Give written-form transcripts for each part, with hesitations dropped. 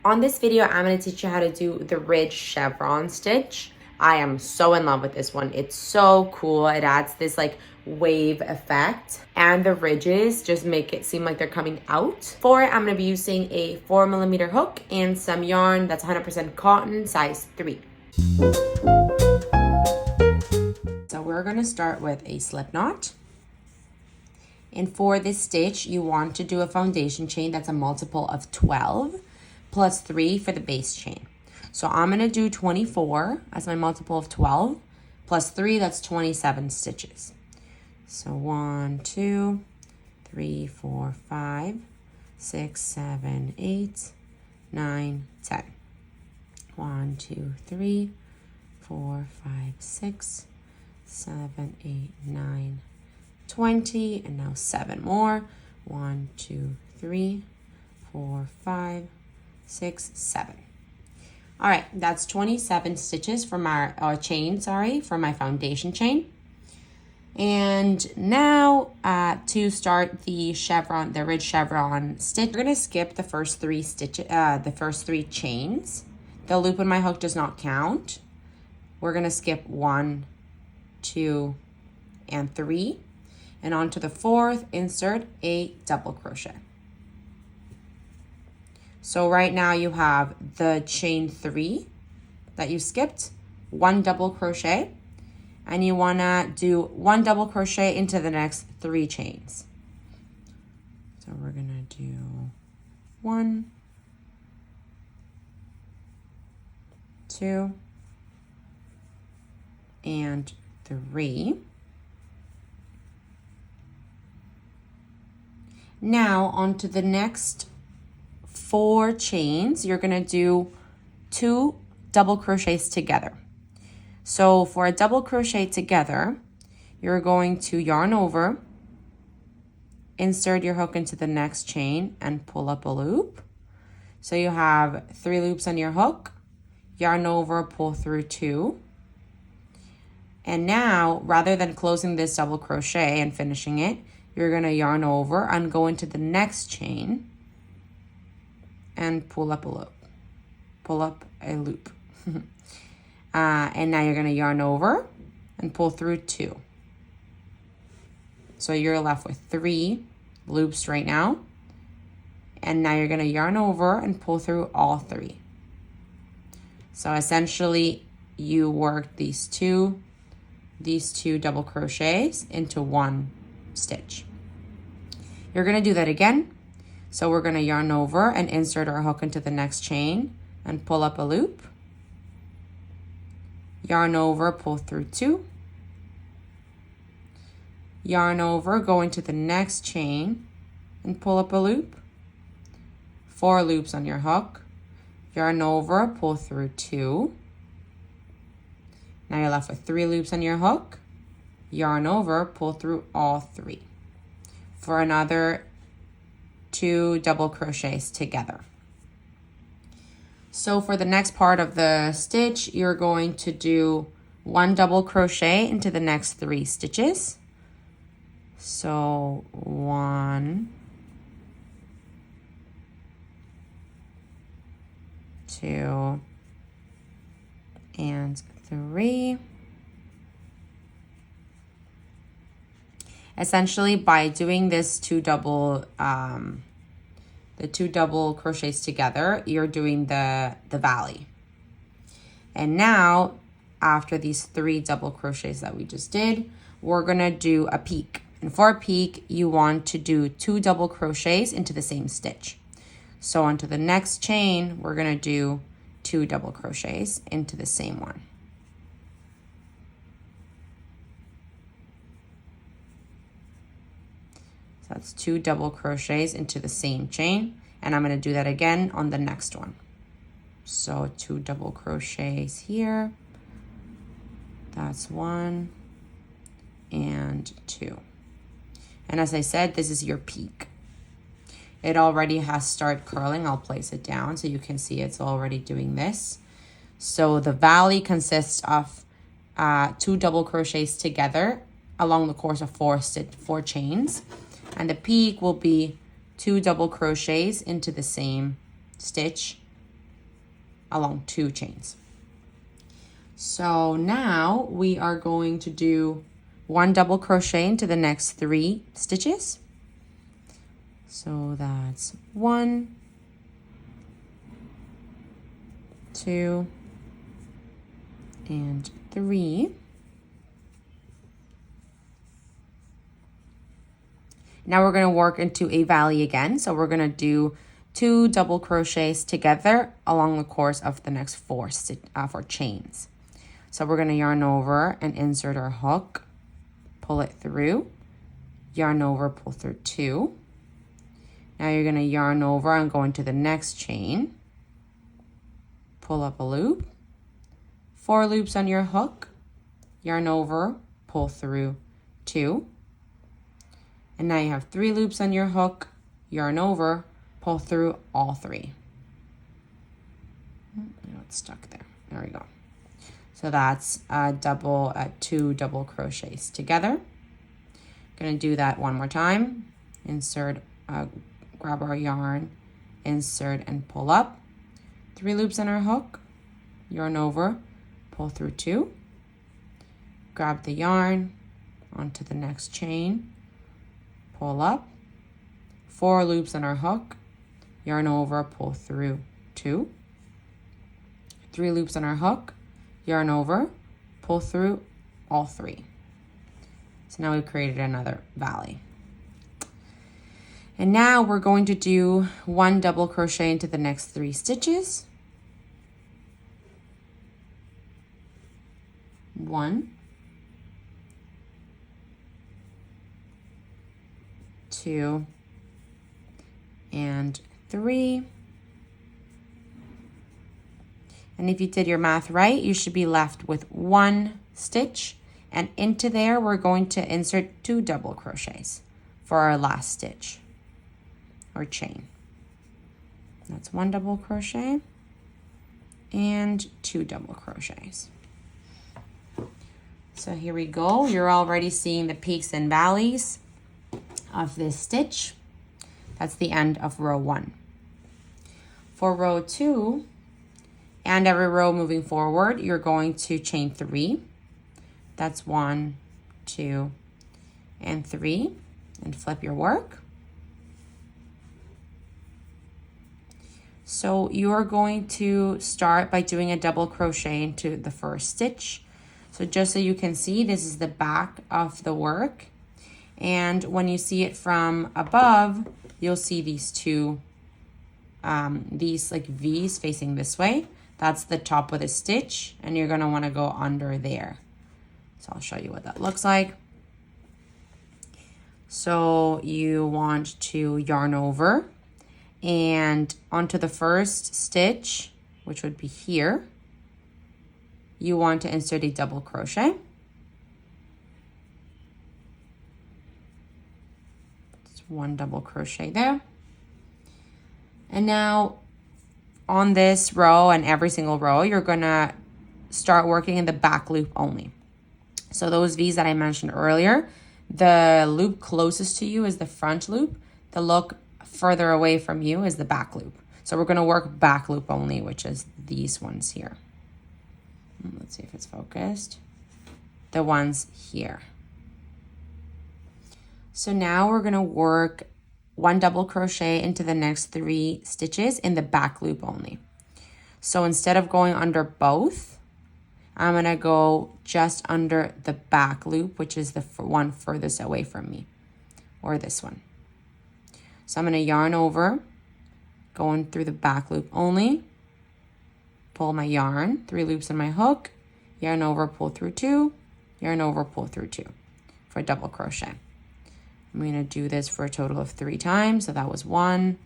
On this video, I'm going to teach you how to do the Ridged Chevron stitch. I am so in love with this one. It's so cool. It adds this like wave effect, and the ridges just make it seem like they're coming out. For it, I'm going to be using a 4mm hook and some yarn that's 100% cotton, size 3. So we're going to start with a slip knot. And for this stitch, you want to do a foundation chain that's a multiple of 12 plus 3 for the base chain. So I'm going to do 24 as my multiple of 12 plus 3, that's 27 stitches. So 1, 2, 3, 4, 5, 6, 7, 8, 9, 10. 1, 2, 3, 4, 5, 6, 7, 8, 9, 20, and now 7 more. 1, 2, 3, 4, 5, 6, 7. All right, that's 27 stitches for my for my foundation chain. And now to start the chevron, the ridge chevron stitch, we're gonna skip the first 3 stitches, the first 3 chains. The loop in my hook does not count. We're gonna skip 1, 2, and 3, and onto the 4th, insert a double crochet. So right now you have the chain 3 that you skipped, 1 double crochet, and you wanna do 1 double crochet into the next 3 chains. So we're gonna do 1, 2, and 3. Now onto the next 4 chains, you're gonna do 2 double crochets together. So for a double crochet together, you're going to yarn over, insert your hook into the next chain, and pull up a loop. So you have 3 loops on your hook, yarn over, pull through 2. And now, rather than closing this double crochet and finishing it, you're gonna yarn over and go into the next chain and pull up a loop. Pull up a loop. And now you're gonna yarn over and pull through 2. So you're left with 3 loops right now. And now you're gonna yarn over and pull through all 3. So essentially you work these two double crochets into 1 stitch. You're gonna do that again. So we're gonna yarn over and insert our hook into the next chain and pull up a loop. Yarn over, pull through 2. Yarn over, go into the next chain and pull up a loop. 4 loops on your hook. Yarn over, pull through 2. Now you're left with 3 loops on your hook. Yarn over, pull through all 3 for another 2 double crochets together. So for the next part of the stitch, you're going to do 1 double crochet into the next 3 stitches. So 1, 2, and 3. Essentially, by doing this 2 double crochets together, you're doing the valley. And now, after these 3 double crochets that we just did, we're gonna do a peak. And for a peak, you want to do 2 double crochets into the same stitch. So onto the next chain, we're gonna do 2 double crochets into the same one. So that's 2 double crochets into the same chain, and I'm going to do that again on the next one. So 2 double crochets here, that's 1 and 2. And as I said, this is your peak. It already has started curling. I'll place it down so you can see it's already doing this. So the valley consists of 2 double crochets together along the course of 4 chains. And the peak will be 2 double crochets into the same stitch along 2 chains. So now we are going to do 1 double crochet into the next 3 stitches. So that's 1, 2, and 3. Now we're going to work into a valley again. So we're going to do 2 double crochets together along the course of the next 4 chains. So we're going to yarn over and insert our hook, pull it through, yarn over, pull through 2. Now you're going to yarn over and go into the next chain, pull up a loop, 4 loops on your hook, yarn over, pull through 2. And now you have 3 loops on your hook, yarn over, pull through all 3. It's stuck there. There we go. So that's 2 double crochets together. Gonna do that one more time. Insert, grab our yarn, insert and pull up. 3 loops on our hook, yarn over, pull through 2. Grab the yarn onto the next chain, pull up, 4 loops on our hook, yarn over, pull through 2, 3 loops on our hook, yarn over, pull through all 3. So now we've created another valley. And now we're going to do 1 double crochet into the next 3 stitches. 1, 2, and 3. And if you did your math right, you should be left with 1 stitch. And into there, we're going to insert 2 double crochets for our last stitch or chain. That's 1 double crochet and 2 double crochets. So here we go. You're already seeing the peaks and valleys of this stitch. That's the end of row 1. For row 2 and every row moving forward, you're going to chain 3. That's 1, 2, and 3, and flip your work. So you're going to start by doing a double crochet into the first stitch. So just so you can see, this is the back of the work. And when you see it from above, you'll see these two, these like V's facing this way. That's the top of the stitch, and you're gonna wanna go under there. So I'll show you what that looks like. So you want to yarn over and onto the first stitch, which would be here, you want to insert a double crochet. It's 1 double crochet there. And now on this row and every single row, you're gonna start working in the back loop only. So those V's that I mentioned earlier, the loop closest to you is the front loop. The loop further away from you is the back loop. So we're gonna work back loop only, which is these ones here. Let's see if it's focused. The ones here. So now we're gonna work 1 double crochet into the next 3 stitches in the back loop only. So instead of going under both, I'm gonna go just under the back loop, which is the one furthest away from me, or this one. So I'm gonna yarn over, going through the back loop only, pull my yarn, 3 loops on my hook, yarn over, pull through 2, yarn over, pull through 2 for a double crochet. I'm gonna do this for a total of 3 times. So that was 1,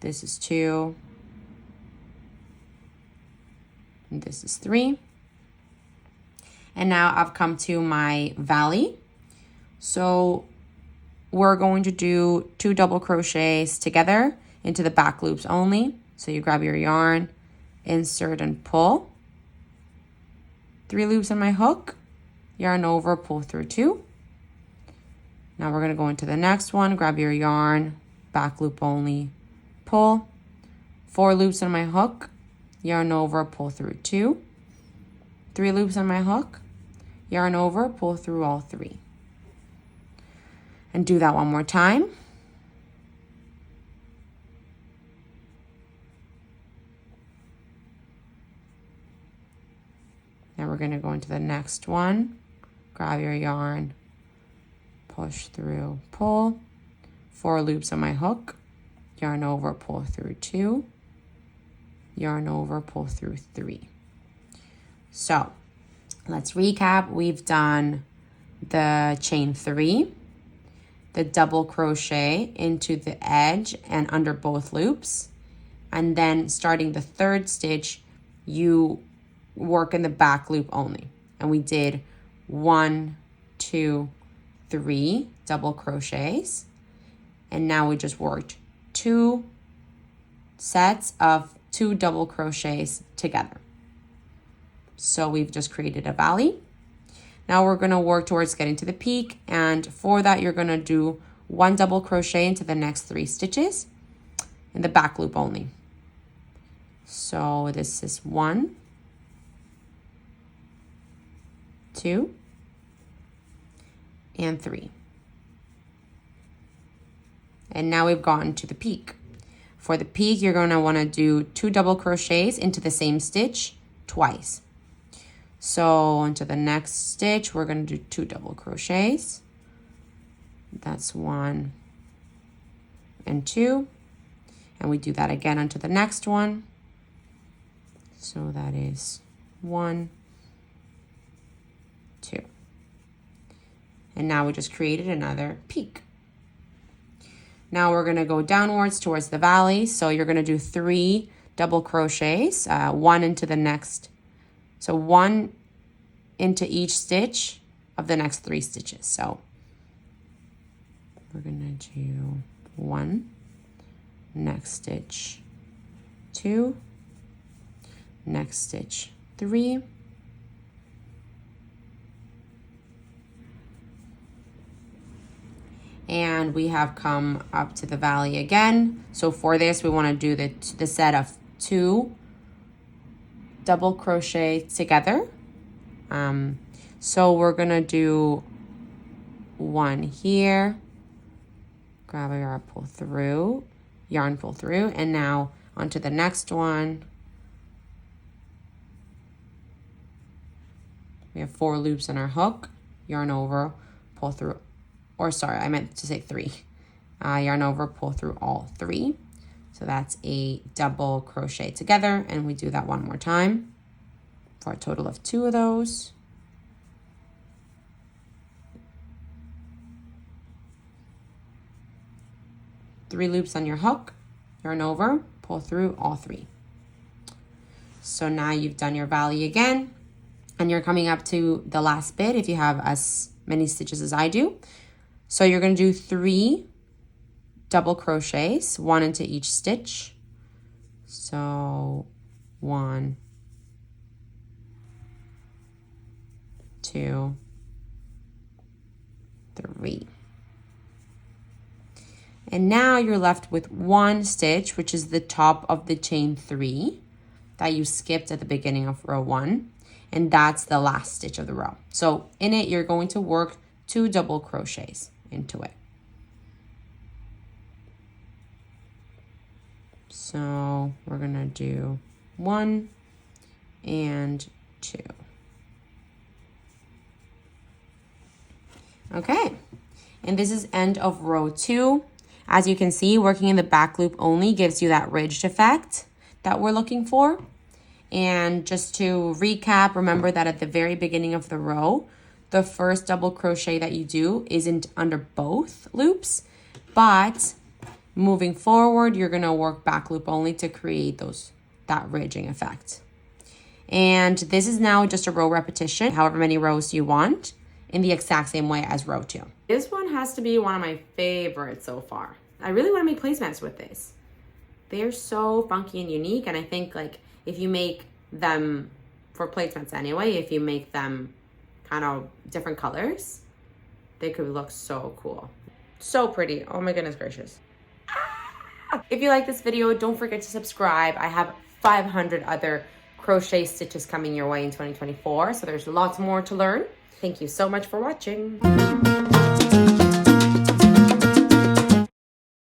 this is 2, and this is 3. And now I've come to my valley. So we're going to do 2 double crochets together into the back loops only. So you grab your yarn, insert and pull. 3 loops on my hook, yarn over, pull through 2. Now we're gonna go into the next one, grab your yarn, back loop only, pull. 4 loops on my hook, yarn over, pull through 2, 3 loops on my hook, yarn over, pull through all 3. And do that one more time. Now we're going to go into the next one. Grab your yarn, push through, pull, 4 loops on my hook, yarn over, pull through 2, yarn over, pull through 3. So let's recap. We've done the chain 3, the double crochet into the edge and under both loops, and then starting the 3rd stitch, you work in the back loop only. And we did 1, 2, 3 double crochets, and now we just worked 2 sets of 2 double crochets together. So we've just created a valley. Now we're going to work towards getting to the peak, and for that you're going to do 1 double crochet into the next 3 stitches in the back loop only. So this is 1, 2, and 3. And now we've gotten to the peak. For the peak, you're going to want to do 2 double crochets into the same stitch twice. So into the next stitch, we're going to do 2 double crochets. That's 1 and 2. And we do that again onto the next one. So that is 1, 2. And now we just created another peak. Now we're going to go downwards towards the valley. So you're going to do 3 double crochets, 1 into the next. So 1 into each stitch of the next 3 stitches. So we're going to do 1, next stitch 2, next stitch 3, and we have come up to the valley again. So for this, we want to do the set of 2 double crochet together. So we're gonna do 1 here, grab a yarn, pull through, and now onto the next one. We have 4 loops on our hook, yarn over, pull through, or sorry, I meant to say 3. Yarn over, pull through all 3. So that's a double crochet together, and we do that one more time for a total of 2 of those. Three loops on your hook, yarn over, pull through all 3. So now you've done your valley again, and you're coming up to the last bit if you have as many stitches as I do. So you're going to do 3 double crochets, 1 into each stitch. So 1, 2, 3. And now you're left with 1 stitch, which is the top of the chain 3 that you skipped at the beginning of row 1. And that's the last stitch of the row. So in it, you're going to work 2 double crochets into it. So we're going to do 1 and 2. Okay, and this is end of row 2. As you can see, working in the back loop only gives you that ridged effect that we're looking for. And just to recap, remember that at the very beginning of the row, the first double crochet that you do isn't under both loops, but moving forward, you're going to work back loop only to create that ridging effect. And this is now just a row repetition, however many rows you want, in the exact same way as row 2. This one has to be one of my favorites so far. I really want to make placemats with this. They're so funky and unique, and I think like if you make them for placemats anyway, if you make them kind of different colors, they could look so cool. So pretty. Oh my goodness gracious. If you like this video, don't forget to subscribe. I have 500 other crochet stitches coming your way in 2024. So there's lots more to learn. Thank you so much for watching.